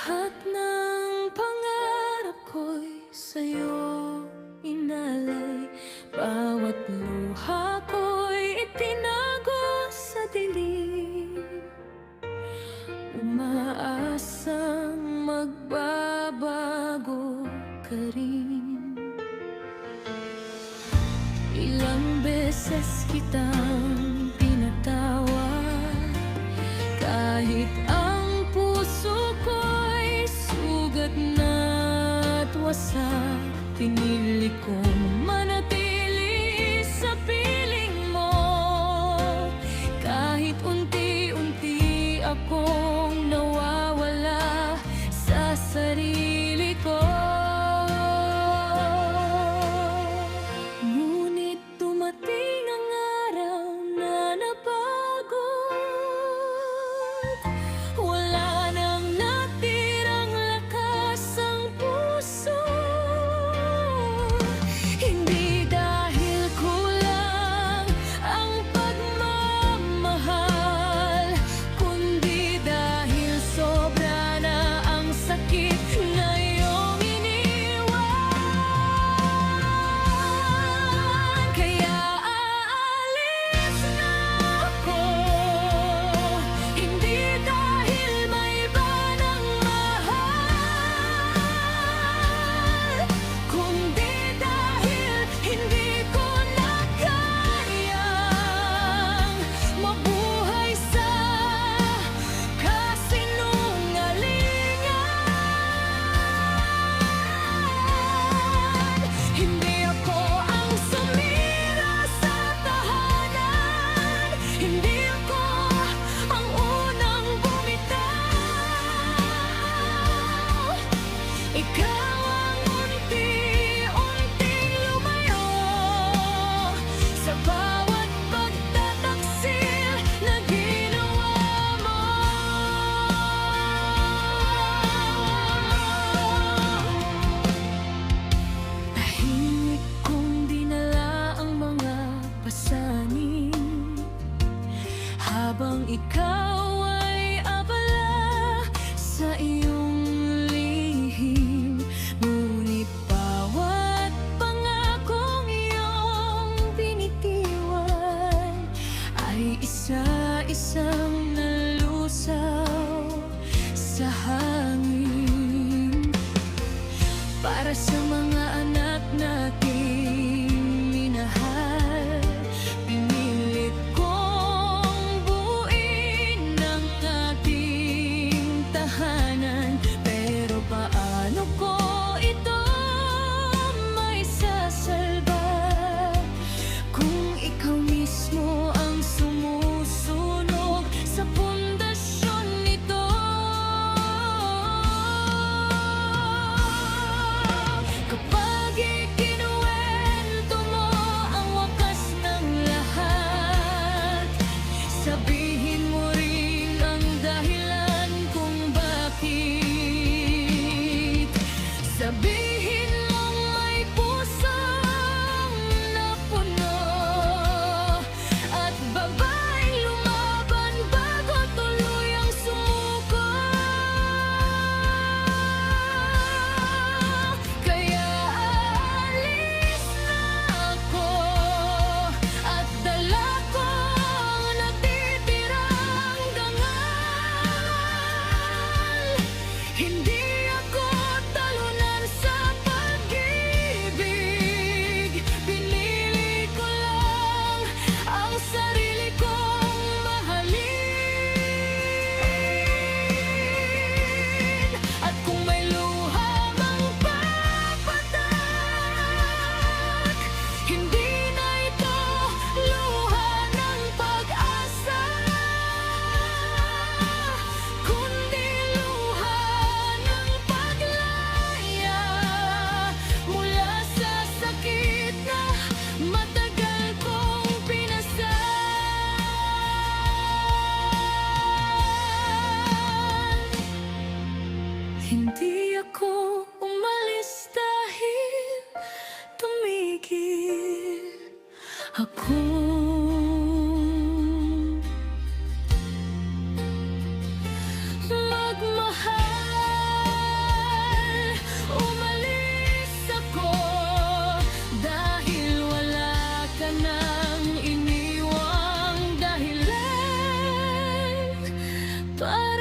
Lahat ng pangarap ko'y sa'yo inalay. Bawat luha ko'y itinago sa dilim, umaasang magbabago ka rin. Ilang beses kitang pinatawad, kahit ang puso ko'y sugat na't wasak. Pinili kong manatili sa piling mo, kahit unti-unti akong nawawala sa sarili ko. Ngunit dumating ang araw na napagod, wala nang natirang lakas ang puso. Hindi dahil kulang ang pagmamahal, kundi dahil sobra na ang sakit na iyong iniwan. Kaya aalis na ako, hindi dahil may iba ng mahal, kundi dahil hindi ko na kayang mabuhay sa kasinungalingan. Hindi ako ang sumira sa tahanan, hindi ako ang unang bumitaw. Ikaw ang unti-unting lumayo sa bawat pagtataksil na ginawa mo. Tahimik kong dinala ang mga pasanin, habang ikaw ay abala sa iyong lihim. Ngunit bawat pangakong iyong binitiwan ay isa-isang nalusaw sa hangin. Para sa mga anak nating minahal, pinilit kong buuin ang ating tahanan. Pero paano ko ito maisasalba kung ikaw mismo ang sumusunog sa pundasyon nito? Kapag ikinuwento mo ang wakas ng lahat, sabihin mo rin ang dahilan kung bakit. Sabihin mong may pusong napuno at babaeng lumaban bago tuluyang sumuko. Kaya aalis na ako at dala ko ang natitirang dangal. Hindi ako talunan sa pag-ibig, pinili ko lang ang sarili kong mahalin. At kung may luha mang papatak, hindi na ito luha ng pag-asa, kundi luha ng paglaya mula sa sakit na matagal kong pinasan. Hindi ako umalis dahil tumigil ako. Magmahal para